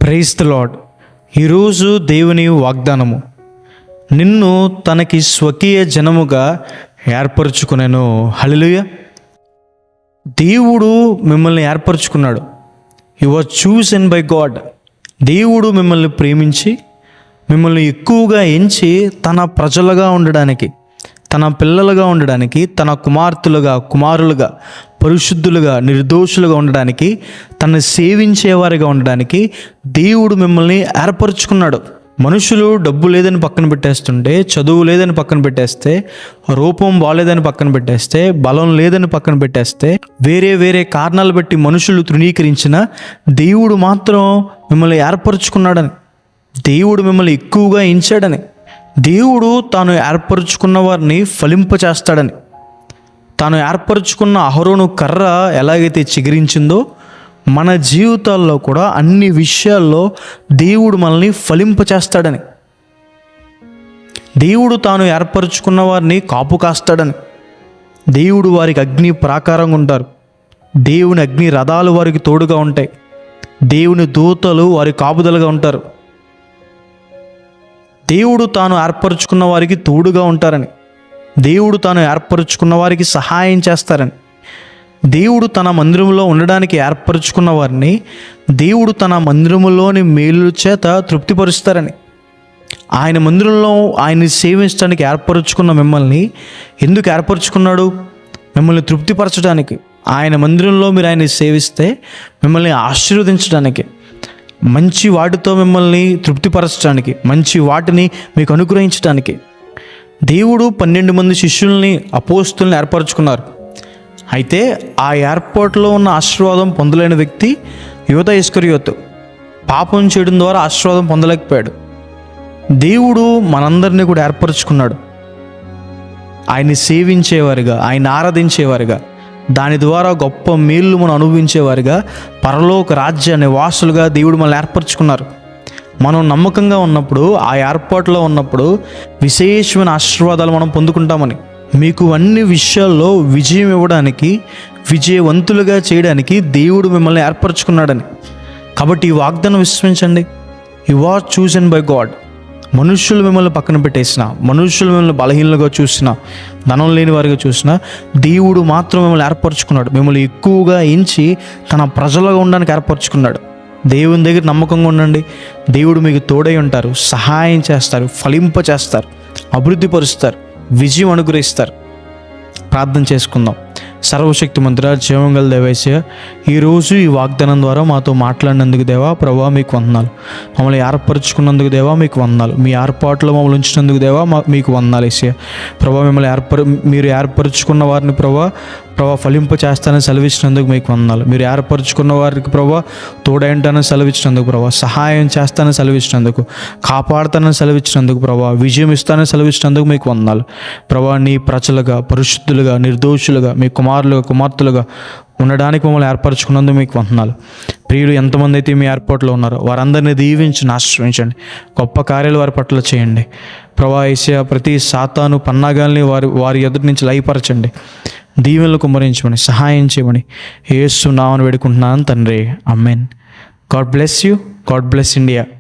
Praise the lord. ఈరోజు దేవుని వాగ్దానము, నిన్ను తనకి స్వకీయ జనముగా ఏర్పరచుకునేను. హల్లెలూయా. దేవుడు మిమ్మల్ని ఏర్పరచుకున్నాడు. You are chosen by God. దేవుడు మిమ్మల్ని ప్రేమించి మిమ్మల్ని ఎక్కువగా ఎంచి తన ప్రజలుగా ఉండడానికి, తన పిల్లలుగా ఉండడానికి, తన కుమార్తెలుగా, కుమారులుగా, పరిశుద్ధులుగా, నిర్దోషులుగా ఉండడానికి, తను సేవించేవారిగా ఉండడానికి దేవుడు మిమ్మల్ని ఏర్పరచుకున్నాడు. మనుషులు డబ్బు లేదని పక్కన పెట్టేస్తుంటే, చదువు లేదని పక్కన పెట్టేస్తే, రూపం బాలేదని పక్కన పెట్టేస్తే, బలం లేదని పక్కన పెట్టేస్తే, వేరే వేరే కారణాలు బట్టి మనుషులు తృణీకరించిన దేవుడు మాత్రం మిమ్మల్ని ఏర్పరచుకున్నాడని, దేవుడు మిమ్మల్ని ఎక్కువగా ఎంచాడని, దేవుడు తాను ఏర్పరచుకున్న వారిని ఫలింపచేస్తాడని, తాను ఏర్పరచుకున్న అహరోను కర్ర ఎలాగైతే చిగురించిందో మన జీవితాల్లో కూడా అన్ని విషయాల్లో దేవుడు మనల్ని ఫలింపచేస్తాడని, దేవుడు తాను ఏర్పరచుకున్న వారిని కాపు కాస్తాడని, దేవుడు వారికి అగ్ని ప్రాకారంగా ఉంటారు, దేవుని అగ్ని రథాలు వారికి తోడుగా ఉంటాయి, దేవుని దూతలు వారి కాపుదలుగా ఉంటారు, దేవుడు తాను ఏర్పరచుకున్న వారికి తోడుగా ఉంటారని, దేవుడు తాను ఏర్పరచుకున్న వారికి సహాయం చేస్తారని, దేవుడు తన మందిరంలో ఉండడానికి ఏర్పరచుకున్న వారిని దేవుడు తన మందిరంలోని మేలు చేత తృప్తిపరుస్తారని, ఆయన మందిరంలో ఆయన్ని సేవించడానికి ఏర్పరచుకున్న మిమ్మల్ని ఎందుకు ఏర్పరచుకున్నాడు? మిమ్మల్ని తృప్తిపరచడానికి. ఆయన మందిరంలో మీరు ఆయన్ని సేవిస్తే మిమ్మల్ని ఆశీర్వదించడానికి, మంచి వాటితో మిమ్మల్ని తృప్తిపరచడానికి, మంచి వాటిని మీకు అనుగ్రహించడానికి దేవుడు 12 మంది శిష్యుల్ని, అపోస్తుల్ని ఏర్పరచుకున్నారు. అయితే ఆ ఏర్పాటులో ఉన్న ఆశీర్వాదం పొందలేని వ్యక్తి యూదా ఇస్కరియోతు. పాపం చేయడం ద్వారా ఆశీర్వాదం పొందలేకపోయాడు. దేవుడు మనందరినీ కూడా ఏర్పరచుకున్నాడు, ఆయన్ని సేవించేవారిగా, ఆయన ఆరాధించేవారిగా, దాని ద్వారా గొప్ప మేళ్ళు మనం అనుభవించేవారిగా, పరలోక రాజ్య నివాసులుగా దేవుడు మనల్ని ఏర్పరచుకున్నారు. మనం నమ్మకంగా ఉన్నప్పుడు, ఆ ఏర్పాటులో ఉన్నప్పుడు విశేషమైన ఆశీర్వాదాలు మనం పొందుకుంటామని, మీకు అన్ని విషయాల్లో విజయం ఇవ్వడానికి, విజయవంతులుగా చేయడానికి దేవుడు మిమ్మల్ని ఏర్పరచుకున్నాడని. కాబట్టి ఈ వాగ్దానం విశ్వసించండి. You are chosen by God. మనుషులు మిమ్మల్ని పక్కన పెట్టేసిన, మనుషులు మిమ్మల్ని బలహీనలుగా చూసిన, ధనం లేని వారిగా చూసిన, దేవుడు మాత్రం మిమ్మల్ని ఏర్పరచుకున్నాడు. మిమ్మల్ని ఎక్కువగా ఎంచి తన ప్రజలుగా ఉండడానికి ఏర్పరచుకున్నాడు. దేవుని దగ్గర నమ్మకంగా ఉండండి. దేవుడు మీకు తోడై ఉంటారు, సహాయం చేస్తారు, ఫలింప చేస్తారు, అభివృద్ధి పరుస్తారు, విజయం అనుగ్రహిస్తారు. ప్రార్థన చేసుకుందాం. సర్వశక్తిమంతుడా, జీవంగల దేవేశయ్య, ఈరోజు ఈ వాగ్దానం ద్వారా మాతో మాట్లాడినందుకు దేవా ప్రభా మీకు వందనాలు. మమ్మల్ని ఏర్పరచుకున్నందుకు దేవా మీకు వందనాలు. మీ ఏర్పాట్లో మమ్మల్ని ఉంచినందుకు దేవా మీకు వందనాలు ఏసయ్య. ప్రభా మిమ్మల్ని మీరు ఏర్పరచుకున్న వారిని ప్రభా ఫలింప చేస్తానని సెలవిచ్చినందుకు మీకు వందనాలు. మీరు ఏర్పరచుకున్న వారికి ప్రభా తోడేంటానని సెలవిచ్చినందుకు ప్రభా, సహాయం చేస్తానని సెలవిచ్చినందుకు, కాపాడుతానని సెలవిచ్చినందుకు ప్రభా, విజయం ఇస్తానని సెలవిచ్చినందుకు మీకు వందనాలు. ప్రభా నీ ప్రజలుగా, పరిశుద్ధులుగా, నిర్దోషులుగా, మీ కుమారులుగా, కుమార్తెలుగా ఉండడానికి మమ్మల్ని ఏర్పరచుకున్నందుకు మీకు వందనాలు. ప్రియులు ఎంతమంది అయితే మీ ఏర్పాట్లో ఉన్నారో వారందరినీ దీవించి ఆశ్రయించండి. గొప్ప కార్యాలు వారి పట్ల చేయండి ప్రభా. యేసయ్య, ప్రతి సాతాను పన్నాగాల్ని వారి ఎదుటి నుంచి లయపరచండి. దీవెనలు కుమ్మరించమని, సహాయం చేయమని యేసు నామమున వేడుకుంటున్నాను తండ్రి. Amen. God bless you. God bless India.